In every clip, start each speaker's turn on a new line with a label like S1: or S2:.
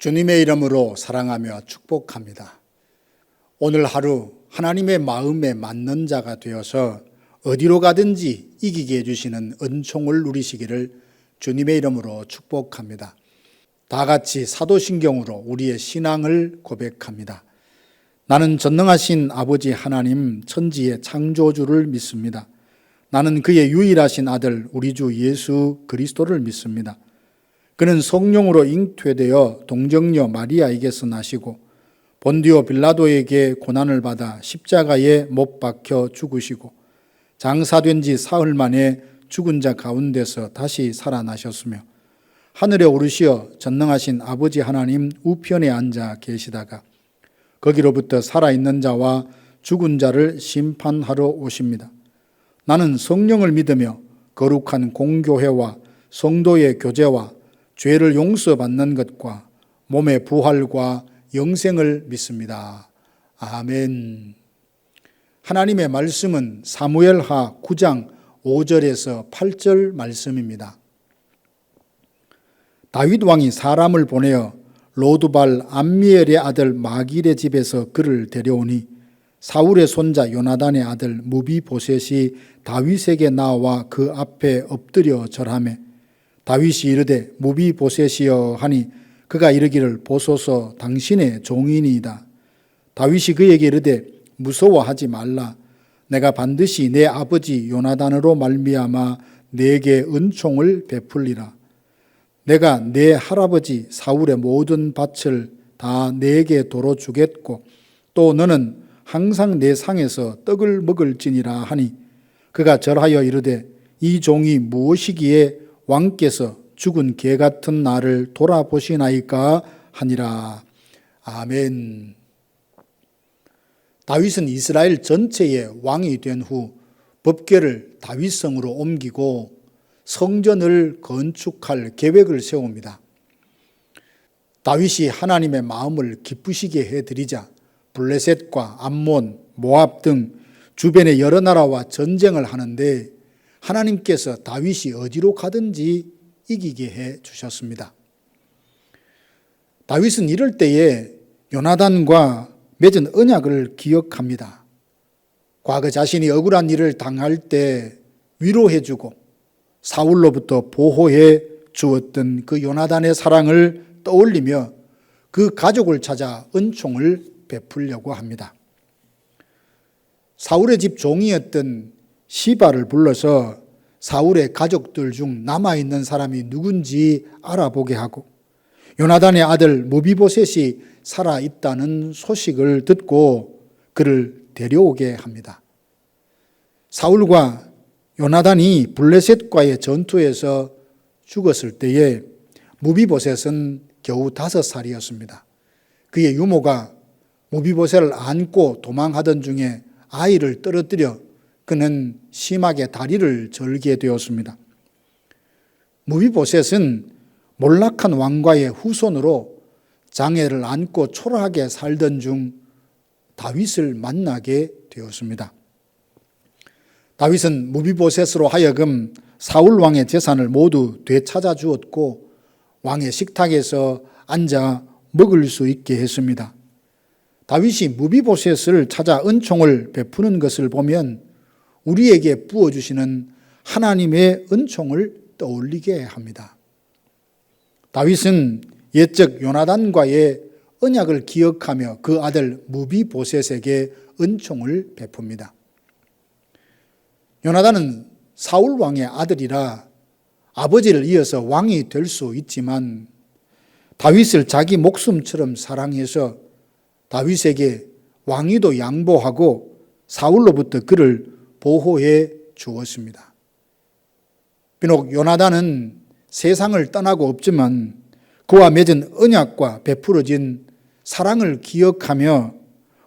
S1: 주님의 이름으로 사랑하며 축복합니다. 오늘 하루 하나님의 마음에 맞는 자가 되어서 어디로 가든지 이기게 해주시는 은총을 누리시기를 주님의 이름으로 축복합니다. 다 같이 사도신경으로 우리의 신앙을 고백합니다. 나는 전능하신 아버지 하나님 천지의 창조주를 믿습니다. 나는 그의 유일하신 아들 우리 주 예수 그리스도를 믿습니다. 그는 성령으로 잉태되어 동정녀 마리아에게서 나시고 본디오 빌라도에게 고난을 받아 십자가에 못 박혀 죽으시고 장사된 지 사흘 만에 죽은 자 가운데서 다시 살아나셨으며 하늘에 오르시어 전능하신 아버지 하나님 우편에 앉아 계시다가 거기로부터 살아있는 자와 죽은 자를 심판하러 오십니다. 나는 성령을 믿으며 거룩한 공교회와 성도의 교제와 죄를 용서받는 것과 몸의 부활과 영생을 믿습니다. 아멘. 하나님의 말씀은 사무엘하 9장 5절에서 8절 말씀입니다. 다윗 왕이 사람을 보내어 로두발 암미엘의 아들 마길의 집에서 그를 데려오니 사울의 손자 요나단의 아들 무비보셋이 다윗에게 나와 그 앞에 엎드려 절하매 다윗이 이르되 무비보셋이여 하니 그가 이르기를 보소서 당신의 종이니이다. 다윗이 그에게 이르되 무서워하지 말라. 내가 반드시 내 아버지 요나단으로 말미암아 내게 은총을 베풀리라. 내가 내 할아버지 사울의 모든 밭을 다 내게 도로 주겠고 또 너는 항상 내 상에서 떡을 먹을지니라 하니 그가 절하여 이르되 이 종이 무엇이기에 왕께서 죽은 개 같은 나를 돌아보시나이까 하니라. 아멘. 다윗은 이스라엘 전체의 왕이 된 후 법궤를 다윗성으로 옮기고 성전을 건축할 계획을 세웁니다. 다윗이 하나님의 마음을 기쁘시게 해드리자 블레셋과 암몬, 모압 등 주변의 여러 나라와 전쟁을 하는데 하나님께서 다윗이 어디로 가든지 이기게 해 주셨습니다. 다윗은 이럴 때에 요나단과 맺은 언약을 기억합니다. 과거 자신이 억울한 일을 당할 때 위로해 주고 사울로부터 보호해 주었던 그 요나단의 사랑을 떠올리며 그 가족을 찾아 은총을 베풀려고 합니다. 사울의 집 종이었던 시바를 불러서 사울의 가족들 중 남아있는 사람이 누군지 알아보게 하고 요나단의 아들 무비보셋이 살아있다는 소식을 듣고 그를 데려오게 합니다. 사울과 요나단이 블레셋과의 전투에서 죽었을 때에 무비보셋은 겨우 5살이었습니다. 그의 유모가 무비보셋을 안고 도망하던 중에 아이를 떨어뜨려 그는 심하게 다리를 절게 되었습니다. 무비보셋은 몰락한 왕과의 후손으로 장애를 안고 초라하게 살던 중 다윗을 만나게 되었습니다. 다윗은 무비보셋으로 하여금 사울 왕의 재산을 모두 되찾아 주었고 왕의 식탁에서 앉아 먹을 수 있게 했습니다. 다윗이 무비보셋을 찾아 은총을 베푸는 것을 보면 우리에게 부어주시는 하나님의 은총을 떠올리게 합니다. 다윗은 옛적 요나단과의 언약을 기억하며 그 아들 무비보셋에게 은총을 베풉니다. 요나단은 사울 왕의 아들이라 아버지를 이어서 왕이 될 수 있지만 다윗을 자기 목숨처럼 사랑해서 다윗에게 왕위도 양보하고 사울로부터 그를 보호해 주었습니다. 비록 요나단은 세상을 떠나고 없지만 그와 맺은 언약과 베풀어진 사랑을 기억하며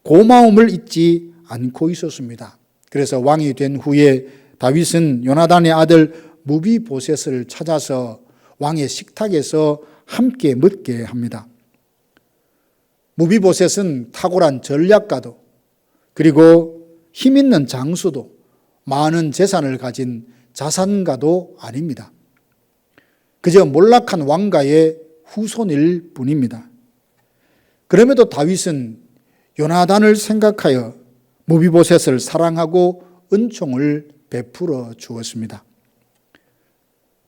S1: 고마움을 잊지 않고 있었습니다. 그래서 왕이 된 후에 다윗은 요나단의 아들 무비보셋을 찾아서 왕의 식탁에서 함께 먹게 합니다. 무비보셋은 탁월한 전략가도 그리고 힘 있는 장수도 많은 재산을 가진 자산가도 아닙니다. 그저 몰락한 왕가의 후손일 뿐입니다. 그럼에도 다윗은 요나단을 생각하여 무비보셋을 사랑하고 은총을 베풀어 주었습니다.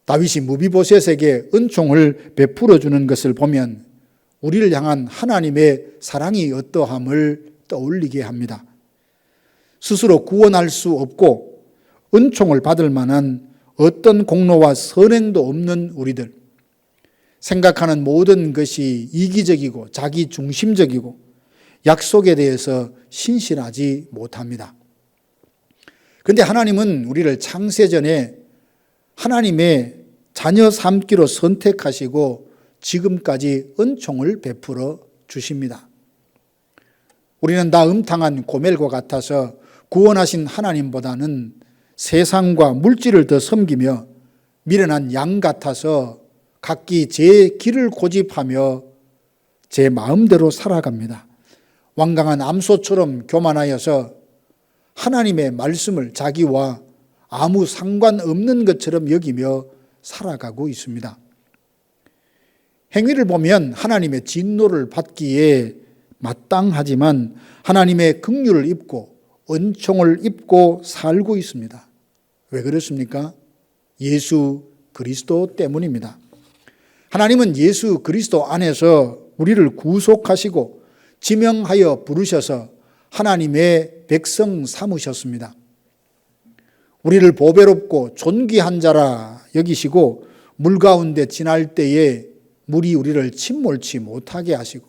S1: 다윗이 무비보셋에게 은총을 베풀어 주는 것을 보면 우리를 향한 하나님의 사랑이 어떠함을 떠올리게 합니다. 스스로 구원할 수 없고 은총을 받을 만한 어떤 공로와 선행도 없는 우리들, 생각하는 모든 것이 이기적이고 자기 중심적이고 약속에 대해서 신실하지 못합니다. 그런데 하나님은 우리를 창세전에 하나님의 자녀 삼기로 선택하시고 지금까지 은총을 베풀어 주십니다. 우리는 다 음탕한 고멜과 같아서 구원하신 하나님보다는 세상과 물질을 더 섬기며 미련한 양 같아서 각기 제 길을 고집하며 제 마음대로 살아갑니다. 완강한 암소처럼 교만하여서 하나님의 말씀을 자기와 아무 상관없는 것처럼 여기며 살아가고 있습니다. 행위를 보면 하나님의 진노를 받기에 마땅하지만 하나님의 긍휼을 입고 은총을 입고 살고 있습니다. 왜 그렇습니까? 예수 그리스도 때문입니다. 하나님은 예수 그리스도 안에서 우리를 구속하시고 지명하여 부르셔서 하나님의 백성 삼으셨습니다. 우리를 보배롭고 존귀한 자라 여기시고 물 가운데 지날 때에 물이 우리를 침몰치 못하게 하시고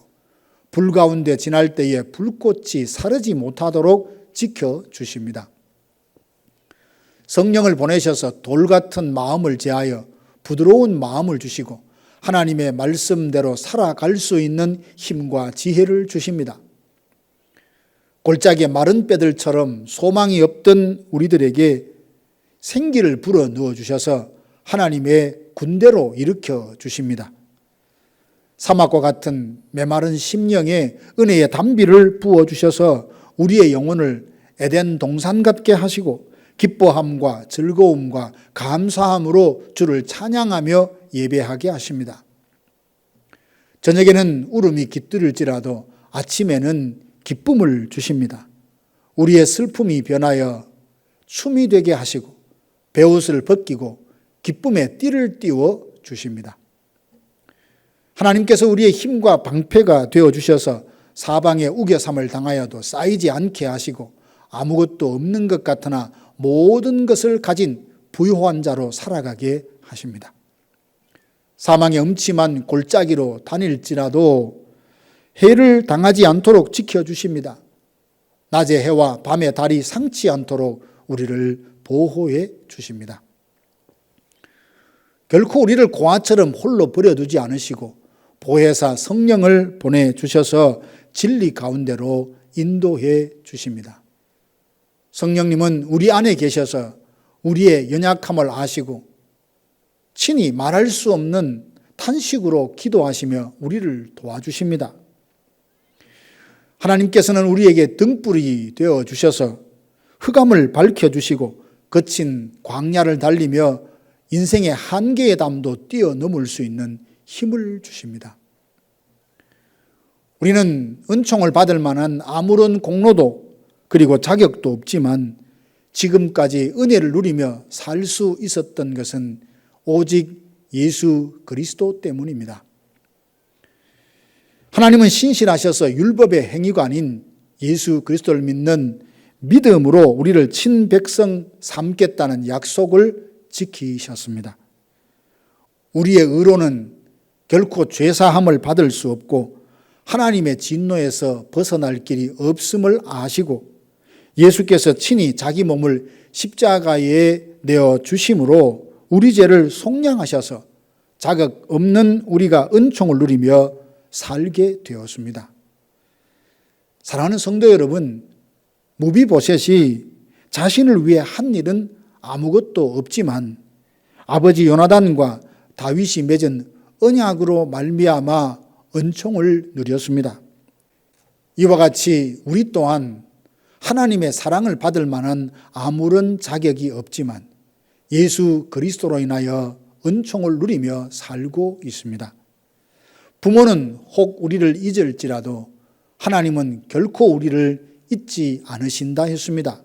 S1: 불 가운데 지날 때에 불꽃이 사르지 못하도록 지켜주십니다. 성령을 보내셔서 돌 같은 마음을 제하여 부드러운 마음을 주시고 하나님의 말씀대로 살아갈 수 있는 힘과 지혜를 주십니다. 골짜기의 마른 뼈들처럼 소망이 없던 우리들에게 생기를 불어 넣어 주셔서 하나님의 군대로 일으켜 주십니다. 사막과 같은 메마른 심령에 은혜의 담비를 부어 주셔서 우리의 영혼을 에덴 동산 같게 하시고 기뻐함과 즐거움과 감사함으로 주를 찬양하며 예배하게 하십니다. 저녁에는 울음이 깃들일지라도 아침에는 기쁨을 주십니다. 우리의 슬픔이 변하여 춤이 되게 하시고 베옷을 벗기고 기쁨의 띠를 띄워 주십니다. 하나님께서 우리의 힘과 방패가 되어 주셔서 사방에 우겨삼을 당하여도 쌓이지 않게 하시고 아무것도 없는 것 같으나 모든 것을 가진 부유한 자로 살아가게 하십니다. 사망의 음침한 골짜기로 다닐지라도 해를 당하지 않도록 지켜주십니다. 낮에 해와 밤에 달이 상치 않도록 우리를 보호해 주십니다. 결코 우리를 고아처럼 홀로 버려두지 않으시고 보혜사 성령을 보내주셔서 진리 가운데로 인도해 주십니다. 성령님은 우리 안에 계셔서 우리의 연약함을 아시고 친히 말할 수 없는 탄식으로 기도하시며 우리를 도와주십니다. 하나님께서는 우리에게 등불이 되어 주셔서 흑암을 밝혀주시고 거친 광야를 달리며 인생의 한계의 담도 뛰어넘을 수 있는 힘을 주십니다. 우리는 은총을 받을 만한 아무런 공로도 그리고 자격도 없지만 지금까지 은혜를 누리며 살 수 있었던 것은 오직 예수 그리스도 때문입니다. 하나님은 신실하셔서 율법의 행위가 아닌 예수 그리스도를 믿는 믿음으로 우리를 친백성 삼겠다는 약속을 지키셨습니다. 우리의 의로는 결코 죄사함을 받을 수 없고 하나님의 진노에서 벗어날 길이 없음을 아시고 예수께서 친히 자기 몸을 십자가에 내어 주심으로 우리 죄를 속량하셔서 자격 없는 우리가 은총을 누리며 살게 되었습니다. 사랑하는 성도 여러분, 무비보셋이 자신을 위해 한 일은 아무것도 없지만 아버지 요나단과 다윗이 맺은 언약으로 말미암아 은총을 누렸습니다. 이와 같이 우리 또한 하나님의 사랑을 받을 만한 아무런 자격이 없지만 예수 그리스도로 인하여 은총을 누리며 살고 있습니다. 부모는 혹 우리를 잊을지라도 하나님은 결코 우리를 잊지 않으신다 했습니다.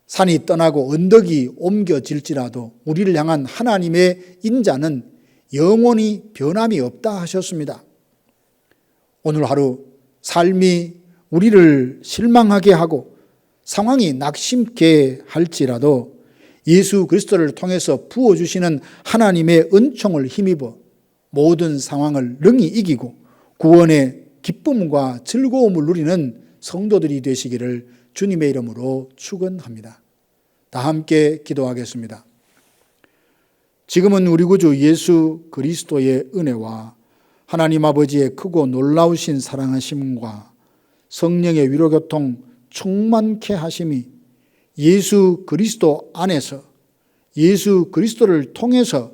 S1: 산이 떠나고 언덕이 옮겨질지라도 우리를 향한 하나님의 인자는 영원히 변함이 없다 하셨습니다. 오늘 하루 삶이 우리를 실망하게 하고 상황이 낙심케 할지라도 예수 그리스도를 통해서 부어주시는 하나님의 은총을 힘입어 모든 상황을 능히 이기고 구원의 기쁨과 즐거움을 누리는 성도들이 되시기를 주님의 이름으로 축원합니다. 다 함께 기도하겠습니다. 지금은 우리 구주 예수 그리스도의 은혜와 하나님 아버지의 크고 놀라우신 사랑하심과 성령의 위로교통 충만케 하심이 예수 그리스도 안에서 예수 그리스도를 통해서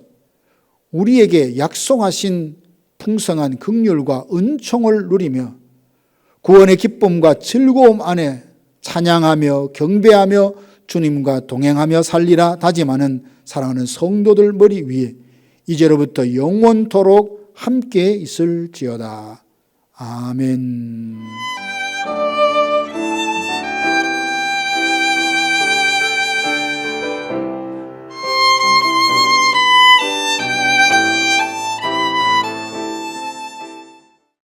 S1: 우리에게 약속하신 풍성한 긍휼과 은총을 누리며 구원의 기쁨과 즐거움 안에 찬양하며 경배하며 주님과 동행하며 살리라 다짐하는 사랑하는 성도들 머리 위에 이제로부터 영원토록 함께 있을지어다. 아멘.